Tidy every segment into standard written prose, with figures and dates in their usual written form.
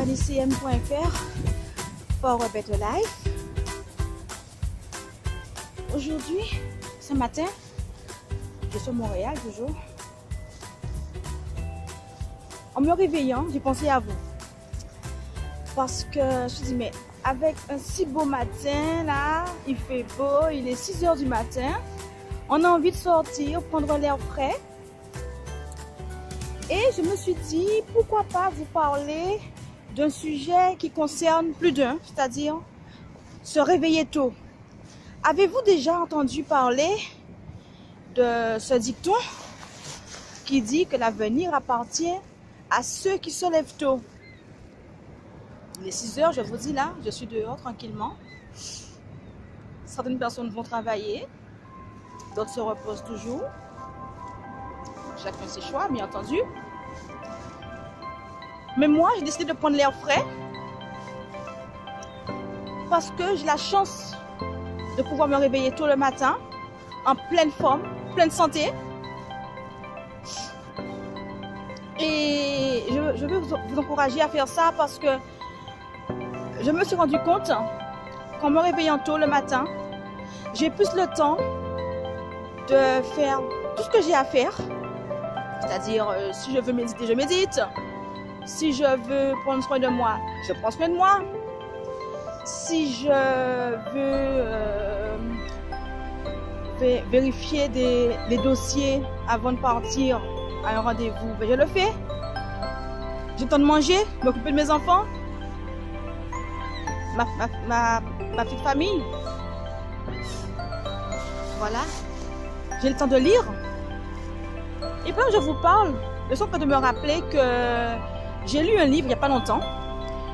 anicm.fr for a better life. Aujourd'hui, ce matin, je suis à Montréal toujours. En me réveillant, j'ai pensé à vous. Parce que je me suis dit, mais avec un si beau matin là, il fait beau, il est 6 h du matin, on a envie de sortir, prendre l'air frais. Et je me suis dit, pourquoi pas vous parler d'un sujet qui concerne plus d'un, c'est-à-dire se réveiller tôt. Avez-vous déjà entendu parler de ce dicton qui dit que l'avenir appartient à ceux qui se lèvent tôt? Il est 6 h, je vous dis là, je suis dehors tranquillement. Certaines personnes vont travailler, d'autres se reposent toujours. Chacun ses choix, bien entendu. Mais moi, j'ai décidé de prendre l'air frais parce que j'ai la chance de pouvoir me réveiller tôt le matin, en pleine forme, pleine santé. Et je veux vous encourager à faire ça parce que je me suis rendu compte qu'en me réveillant tôt le matin, j'ai plus le temps de faire tout ce que j'ai à faire. C'est-à-dire, si je veux méditer, je médite. Si je veux prendre soin de moi, je prends soin de moi. Si je veux vérifier des dossiers avant de partir à un rendez-vous, ben je le fais. J'ai le temps de manger, m'occuper de mes enfants, ma petite famille. Voilà. J'ai le temps de lire. Et puis je vous parle, je suis en train de me rappeler que j'ai lu un livre il n'y a pas longtemps.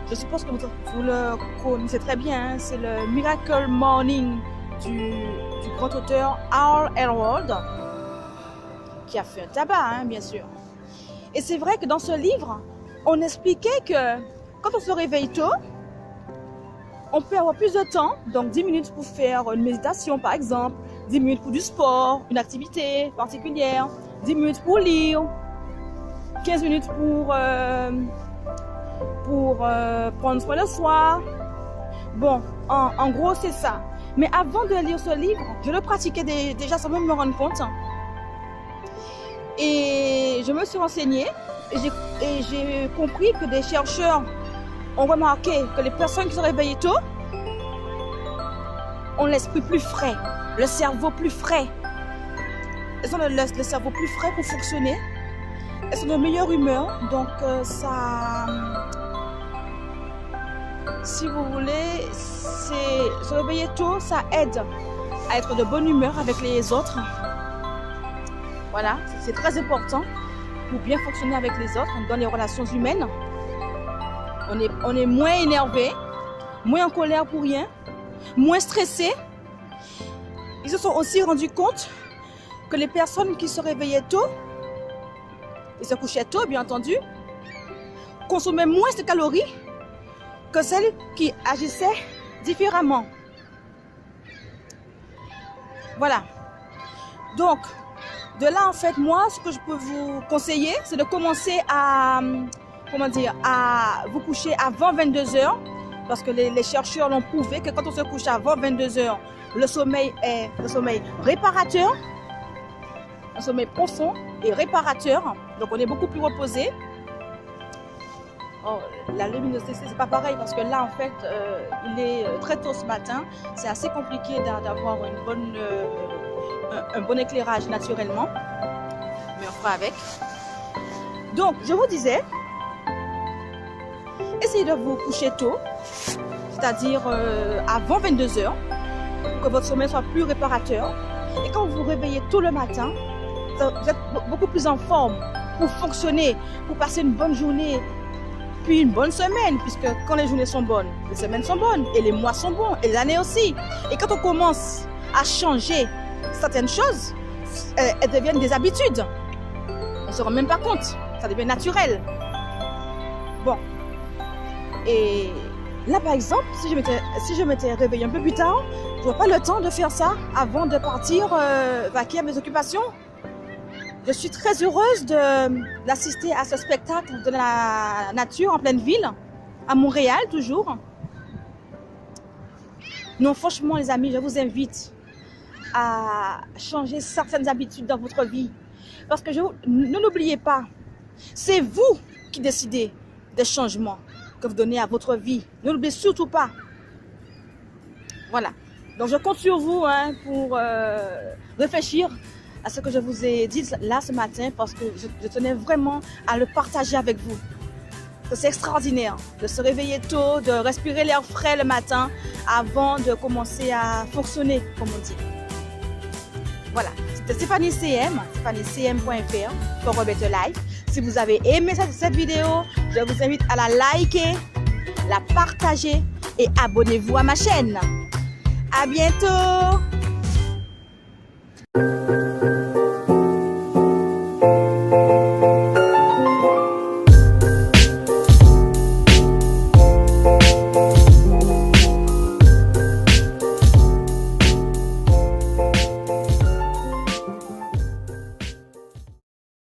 Je suppose que vous le connaissez très bien. Hein? C'est le Miracle Morning du grand auteur Hal Elrod, qui a fait un tabac, hein, bien sûr. Et c'est vrai que dans ce livre, on expliquait que quand on se réveille tôt, on peut avoir plus de temps, donc 10 minutes pour faire une méditation par exemple, 10 minutes pour du sport, une activité particulière, 10 minutes pour lire, 15 minutes pour prendre soin de soi. Bon, en gros, c'est ça. Mais avant de lire ce livre, je le pratiquais déjà sans même me rendre compte. Et je me suis renseignée et j'ai compris que des chercheurs ont remarqué que les personnes qui se réveillent tôt ont l'esprit plus frais, le cerveau plus frais. Elles ont le cerveau plus frais pour fonctionner. Elles sont de meilleure humeur. Donc ça, si vous voulez, se réveiller tôt, ça aide à être de bonne humeur avec les autres. Voilà, c'est très important pour bien fonctionner avec les autres dans les relations humaines. On est moins énervé, moins en colère pour rien, moins stressé. Ils se sont aussi rendus compte que les personnes qui se réveillaient tôt et se couchaient tôt, bien entendu, consommaient moins de calories que celles qui agissaient différemment. Voilà. Donc, de là, en fait, moi, ce que je peux vous conseiller, c'est de commencer à vous coucher avant 22 h, parce que les chercheurs l'ont prouvé que quand on se couche avant 22 h, le sommeil est le sommeil réparateur, un sommeil profond et réparateur, donc on est beaucoup plus reposé. Oh, la luminosité, c'est pas pareil parce que là, en fait, il est très tôt ce matin, c'est assez compliqué d'avoir un bon éclairage naturellement, mais on fera avec. Donc, je vous disais, essayez de vous coucher tôt, c'est-à-dire avant 22 h, pour que votre sommeil soit plus réparateur. Et quand vous vous réveillez tôt le matin, vous êtes beaucoup plus en forme pour fonctionner, pour passer une bonne journée, puis une bonne semaine, puisque quand les journées sont bonnes, les semaines sont bonnes, et les mois sont bons, et l'année aussi. Et quand on commence à changer certaines choses, elles deviennent des habitudes. On ne se rend même pas compte, ça devient naturel. Bon. Et là, par exemple, si je m'étais réveillée un peu plus tard, je n'aurais pas le temps de faire ça avant de partir vaquer à mes occupations. Je suis très heureuse d'assister à ce spectacle de la nature en pleine ville. à Montréal toujours. Non, franchement, les amis, je vous invite à changer certaines habitudes dans votre vie. Parce que ne l'oubliez pas, c'est vous qui décidez des changements que vous donnez à votre vie. Ne l'oubliez surtout pas. Voilà. Donc, je compte sur vous pour réfléchir à ce que je vous ai dit là ce matin parce que je tenais vraiment à le partager avec vous. C'est extraordinaire de se réveiller tôt, de respirer l'air frais le matin avant de commencer à fonctionner, comme on dit. Voilà, c'était Stéphanie CM, stéphaniecm.fr pour A Better Life. Si vous avez aimé cette vidéo, je vous invite à la liker, la partager et abonnez-vous à ma chaîne. À bientôt!